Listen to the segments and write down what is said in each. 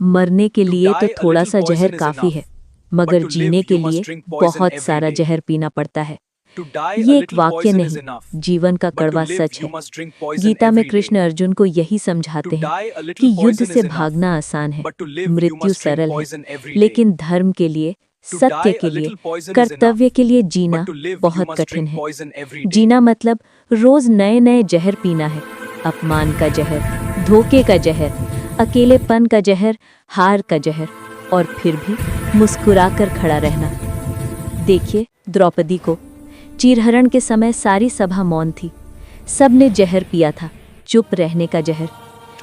मरने के लिए तो थोड़ा सा जहर काफी है, मगर जीने के लिए बहुत सारा जहर पीना पड़ता है। ये एक वाक्य नहीं, जीवन का कड़वा सच है। गीता में कृष्ण अर्जुन को यही समझाते हैं कि युद्ध से भागना आसान है, मृत्यु सरल है, लेकिन धर्म के लिए, सत्य के लिए, कर्तव्य के लिए जीना बहुत कठिन है। जीना मतलब रोज नए नए जहर पीना है, अपमान का जहर, धोखे का जहर, अकेलेपन का जहर, हार का जहर, और फिर भी मुस्कुराकर खड़ा रहना। देखिए द्रौपदी को, चीरहरण के समय सारी सभा मौन थी, सबने जहर पिया था, चुप रहने का जहर।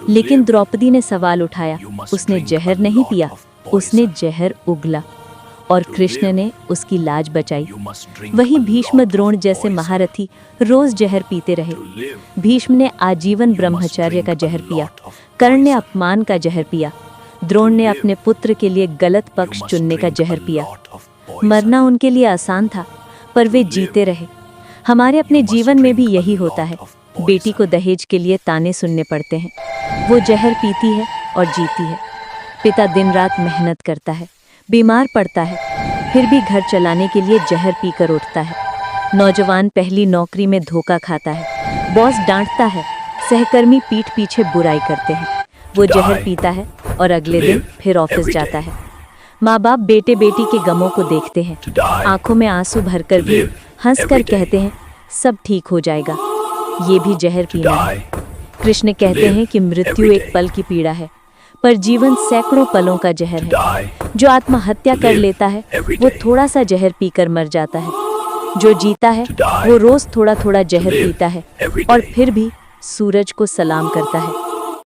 लेकिन द्रौपदी ने सवाल उठाया, उसने जहर नहीं पिया, उसने जहर उगला, और कृष्ण ने उसकी लाज बचाई। वही भीष्म द्रोण जैसे महारथी रोज जहर पीते रहे। भीष्म ने आजीवन ब्रह्मचर्य का जहर पिया, कर्ण ने अपमान का जहर पिया, द्रोण ने अपने पुत्र के लिए गलत पक्ष चुनने का जहर पिया। मरना उनके लिए आसान था, पर वे जीते रहे। हमारे अपने जीवन में भी यही होता है। बेटी को दहेज के लिए ताने सुनने पड़ते हैं, वो जहर पीती है और जीती है। पिता दिन रात मेहनत करता है, बीमार पड़ता है, फिर भी घर चलाने के लिए जहर पीकर उठता है। नौजवान पहली नौकरी में धोखा खाता है, बॉस डांटता है, सहकर्मी पीठ पीछे बुराई करते हैं, वो जहर पीता है और अगले दिन फिर ऑफिस जाता है। माँ बाप बेटे बेटी के गमों को देखते हैं, आंखों में आंसू भरकर भी हंसकर कहते हैं सब ठीक हो जाएगा। ये भी जहर पीना है। कृष्ण कहते हैं कि मृत्यु एक पल की पीड़ा है, पर जीवन सैकड़ों पलों का जहर है। जो आत्महत्या कर लेता है वो थोड़ा सा जहर पीकर मर जाता है, जो जीता है वो रोज थोड़ा थोड़ा जहर पीता है और फिर भी सूरज को सलाम करता है।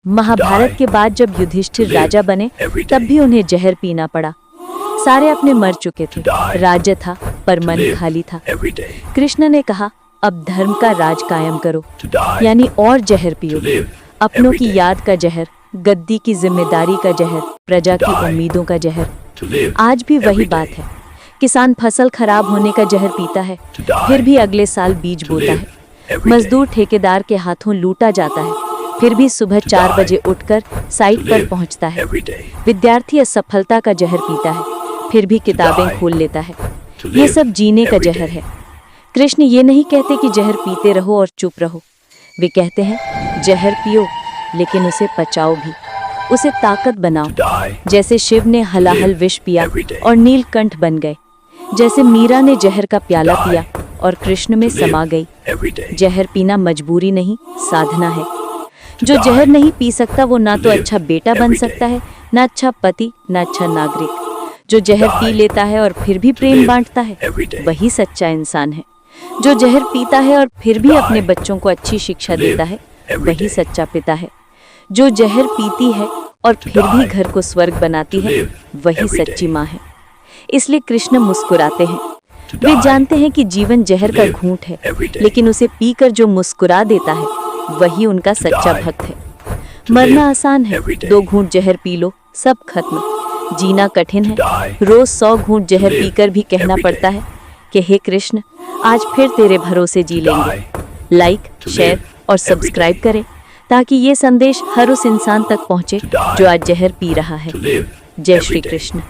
महाभारत के बाद जब युधिष्ठिर राजा बने तब भी उन्हें जहर पीना पड़ा। सारे अपने मर चुके थे, राज्य था पर मन खाली था। कृष्ण ने कहा अब धर्म का राज कायम करो, यानी और जहर पियो। अपनों की याद का जहर, गद्दी की जिम्मेदारी का जहर, प्रजा की उम्मीदों का जहर। आज भी वही बात है। किसान फसल खराब होने का जहर पीता है, फिर भी अगले साल बीज बोता है। मजदूर ठेकेदार के हाथों लूटा जाता है, फिर भी सुबह 4 बजे उठकर साइट पर पहुंचता है। विद्यार्थी असफलता का जहर पीता है, फिर भी किताबें खोल लेता है। ये सब जीने का जहर है। कृष्ण ये नहीं कहते कि जहर पीते रहो और चुप रहो। वे कहते हैं जहर पियो, लेकिन उसे पचाओ भी, उसे ताकत बनाओ। जैसे शिव ने हलाहल विष पिया और नीलकंठ बन गए, जैसे मीरा ने जहर का प्याला पिया और कृष्ण में समा गई। जहर पीना मजबूरी नहीं, साधना है। जो जहर नहीं पी सकता वो ना तो अच्छा बेटा बन सकता है, ना अच्छा पति, ना अच्छा नागरिक। जो जहर पी लेता है और फिर भी प्रेम बांटता है, वही सच्चा इंसान है। जो जहर पीता है और फिर भी अपने बच्चों को अच्छी शिक्षा देता है, वही सच्चा पिता है। जो जहर पीती है और फिर भी घर को स्वर्ग बनाती है, वही सच्ची माँ है। इसलिए कृष्ण मुस्कुराते हैं। वे जानते हैं कि जीवन जहर का घूंट है, लेकिन उसे पीकर जो मुस्कुरा देता है, वही उनका सच्चा भक्त है। मरना आसान है, 2 घूंट जहर पी लो, सब खत्म। जीना कठिन है, रोज 100 घूंट जहर पीकर भी कहना पड़ता है कि हे कृष्ण, आज फिर तेरे भरोसे जी लेंगे। लाइक, शेयर और सब्सक्राइब करें ताकि ये संदेश हर उस इंसान तक पहुंचे जो आज जहर पी रहा है। जय श्री कृष्ण।